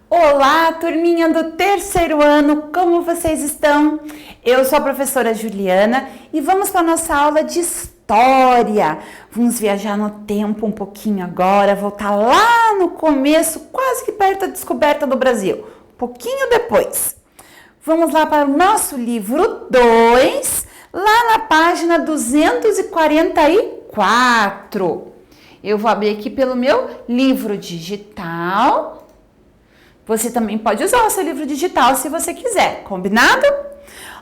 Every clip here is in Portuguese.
Olá, turminha do terceiro ano, como vocês estão? Eu sou a professora Juliana e vamos para a nossa aula de história. Vamos viajar no tempo um pouquinho agora, voltar lá no começo, quase que perto da descoberta do Brasil, um pouquinho depois. Vamos lá para o nosso livro 2, lá na página 244. Eu vou abrir aqui pelo meu livro digital. Você também pode usar o seu livro digital se você quiser, combinado?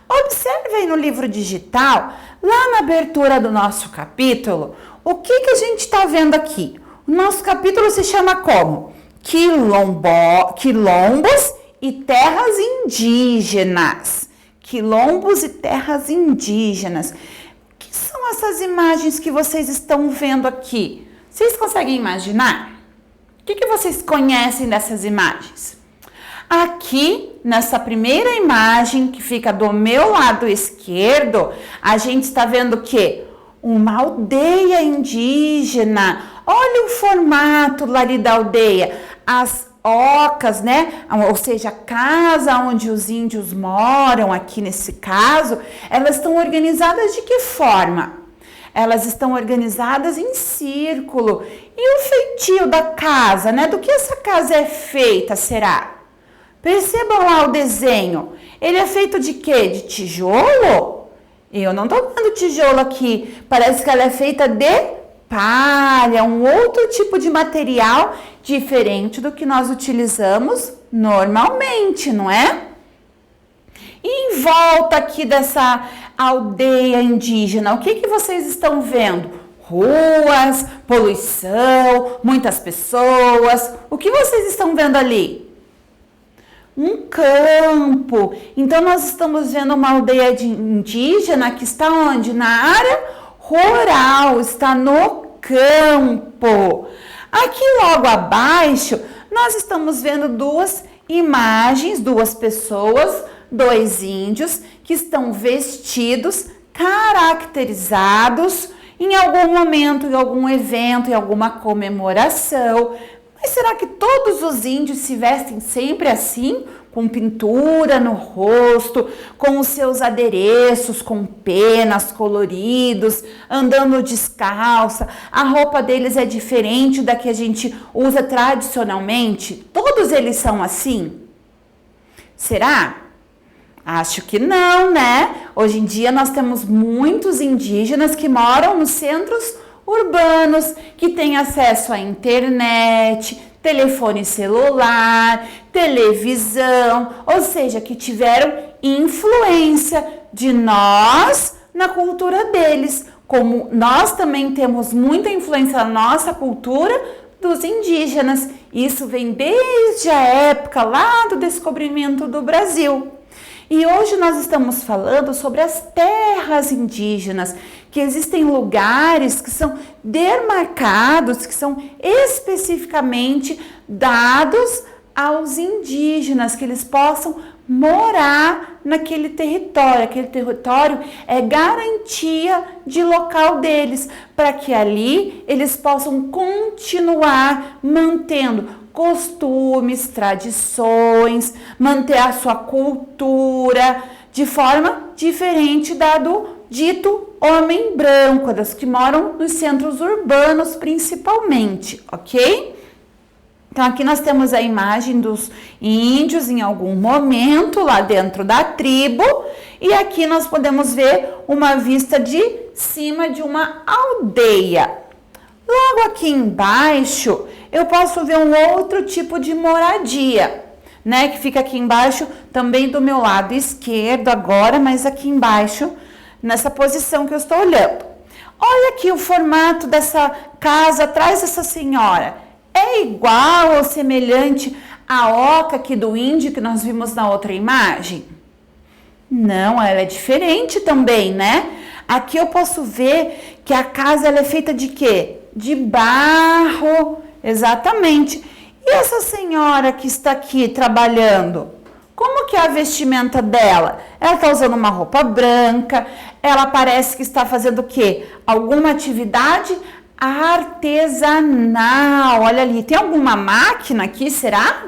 Observe aí no livro digital, lá na abertura do nosso capítulo, o que a gente está vendo aqui? O nosso capítulo se chama como? Quilombos e terras indígenas. Quilombos e terras indígenas. O que são essas imagens que vocês estão vendo aqui? Vocês conseguem imaginar? O que vocês conhecem dessas imagens? Aqui, nessa primeira imagem, que fica do meu lado esquerdo, a gente está vendo o quê? Uma aldeia indígena. Olha o formato lá da aldeia. As ocas, né? Ou seja, a casa onde os índios moram, aqui nesse caso, elas estão organizadas de que forma? Elas estão organizadas em círculo. E o feitio da casa, né? Do que essa casa é feita, será? Percebam lá o desenho. Ele é feito de quê? De tijolo? Eu não estou vendo tijolo aqui. Parece que ela é feita de palha, um outro tipo de material diferente do que nós utilizamos normalmente, não é? E em volta aqui dessa aldeia indígena, o que vocês estão vendo? Ruas, poluição, muitas pessoas. O que vocês estão vendo ali? Um campo. Então, nós estamos vendo uma aldeia indígena que está onde? Na área rural, está no campo. Aqui logo abaixo, nós estamos vendo duas imagens, duas pessoas, dois índios que estão vestidos, caracterizados em algum momento, em algum evento, em alguma comemoração. Mas será que todos os índios se vestem sempre assim? Com pintura no rosto, com os seus adereços, com penas coloridos, andando descalça. A roupa deles é diferente da que a gente usa tradicionalmente? Todos eles são assim? Será? Acho que não, né? Hoje em dia nós temos muitos indígenas que moram nos centros urbanos, que têm acesso à internet, telefone celular, televisão, ou seja, que tiveram influência de nós na cultura deles, como nós também temos muita influência na nossa cultura dos indígenas. Isso vem desde a época lá do descobrimento do Brasil. E hoje nós estamos falando sobre as terras indígenas, que existem lugares que são demarcados, que são especificamente dados aos indígenas, que eles possam morar naquele território. Aquele território é garantia de local deles, para que ali eles possam continuar mantendo costumes, tradições, manter a sua cultura de forma diferente da do dito homem branco, das que moram nos centros urbanos principalmente, ok? Então aqui nós temos a imagem dos índios em algum momento lá dentro da tribo, e aqui nós podemos ver uma vista de cima de uma aldeia. Logo aqui embaixo, eu posso ver um outro tipo de moradia, né? Que fica aqui embaixo, também do meu lado esquerdo agora, mas aqui embaixo, nessa posição que eu estou olhando. Olha aqui o formato dessa casa atrás dessa senhora. É igual ou semelhante à oca aqui do índio que nós vimos na outra imagem? Não, ela é diferente também, né? Aqui eu posso ver que a casa ela é feita de quê? De barro, exatamente. E essa senhora que está aqui trabalhando? Como que é a vestimenta dela? Ela está usando uma roupa branca, ela parece que está fazendo o quê? Alguma atividade artesanal. Olha ali, tem alguma máquina aqui, será?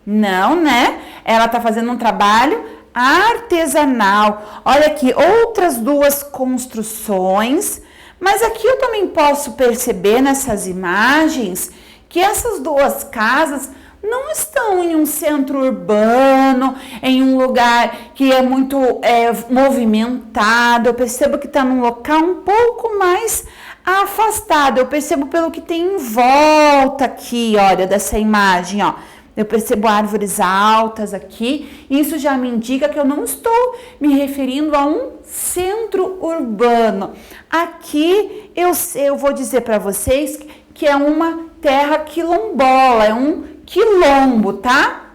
Não, né? Ela está fazendo um trabalho artesanal. Olha aqui, outras duas construções. Mas aqui eu também posso perceber nessas imagens que essas duas casas não estão em um centro urbano, em um lugar que é muito movimentado. Eu percebo que está num local um pouco mais afastado. Eu percebo pelo que tem em volta aqui, olha, dessa imagem, ó. Eu percebo árvores altas aqui. Isso já me indica que eu não estou me referindo a um centro urbano. Aqui eu vou dizer para vocês que é uma terra quilombola, é um quilombo, tá?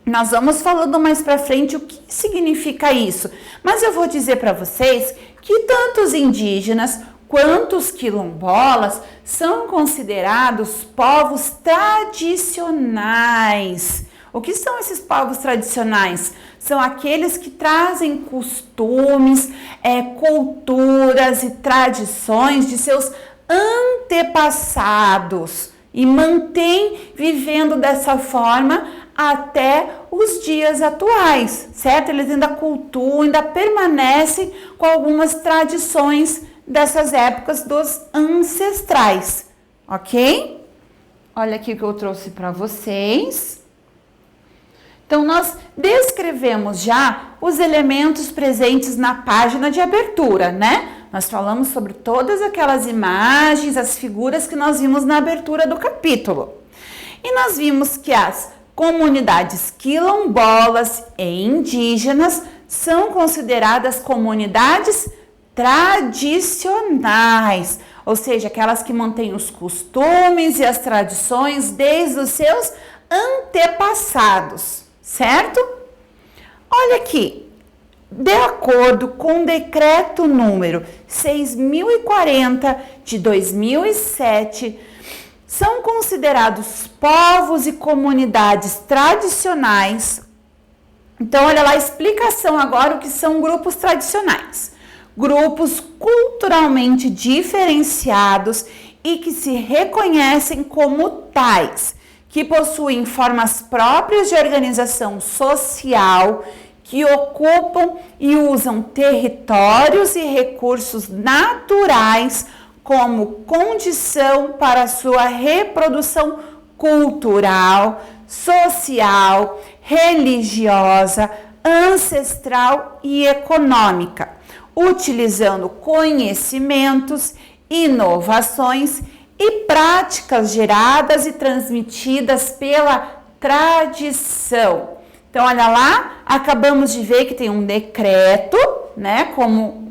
Nós vamos falando mais para frente o que significa isso. Mas eu vou dizer para vocês que tanto os indígenas quanto os quilombolas são considerados povos tradicionais. O que são esses povos tradicionais? São aqueles que trazem costumes, culturas e tradições de seus antepassados e mantêm vivendo dessa forma até os dias atuais, certo? Eles ainda cultuam, ainda permanecem com algumas tradições dessas épocas dos ancestrais, ok? Olha aqui o que eu trouxe para vocês. Então, nós descrevemos já os elementos presentes na página de abertura, né? Nós falamos sobre todas aquelas imagens, as figuras que nós vimos na abertura do capítulo. E nós vimos que as comunidades quilombolas e indígenas são consideradas comunidades tradicionais, ou seja, aquelas que mantêm os costumes e as tradições desde os seus antepassados, certo? Olha aqui, de acordo com o decreto número 6.040 de 2007, são considerados povos e comunidades tradicionais. Então, olha lá a explicação agora o que são grupos tradicionais. Grupos culturalmente diferenciados e que se reconhecem como tais, que possuem formas próprias de organização social, que ocupam e usam territórios e recursos naturais como condição para a sua reprodução cultural, social, religiosa, ancestral e econômica, utilizando conhecimentos, inovações e práticas geradas e transmitidas pela tradição. Então, olha lá, acabamos de ver que tem um decreto, né, como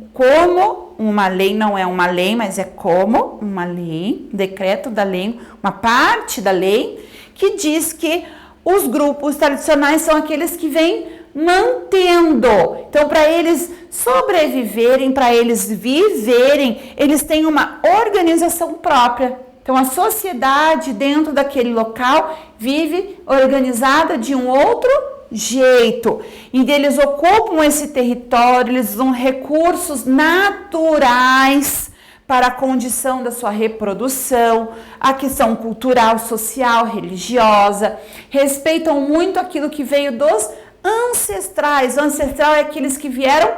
uma lei, não é uma lei, mas é como uma lei, decreto da lei, uma parte da lei, que diz que os grupos tradicionais são aqueles que vêm mantendo. Então, para eles sobreviverem, para eles viverem, eles têm uma organização própria. Então, a sociedade dentro daquele local vive organizada de um outro jeito. E eles ocupam esse território, eles usam recursos naturais para a condição da sua reprodução, a questão cultural, social, religiosa, respeitam muito aquilo que veio dos ancestrais. O ancestral é aqueles que vieram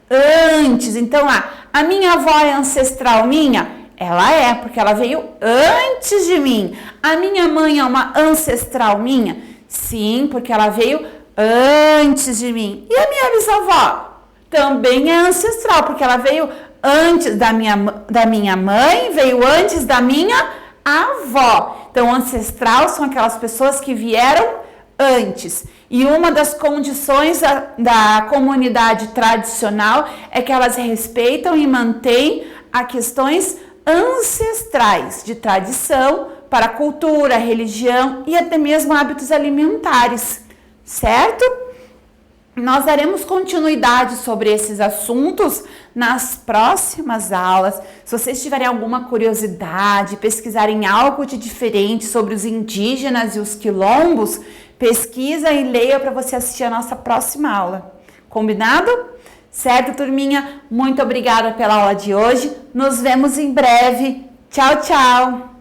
antes. Então, a minha avó é ancestral minha? Ela é, porque ela veio antes de mim. A minha mãe é uma ancestral minha? Sim, porque ela veio antes de mim. E a minha bisavó? Também é ancestral, porque ela veio antes da minha mãe, veio antes da minha avó. Então, ancestral são aquelas pessoas que vieram antes. E uma das condições da comunidade tradicional é que elas respeitam e mantêm as questões ancestrais de tradição para a cultura, religião e até mesmo hábitos alimentares, certo? Nós daremos continuidade sobre esses assuntos nas próximas aulas. Se vocês tiverem alguma curiosidade, pesquisarem algo de diferente sobre os indígenas e os quilombos, pesquisa e leia para você assistir a nossa próxima aula. Combinado? Certo, turminha? Muito obrigada pela aula de hoje. Nos vemos em breve. Tchau, tchau!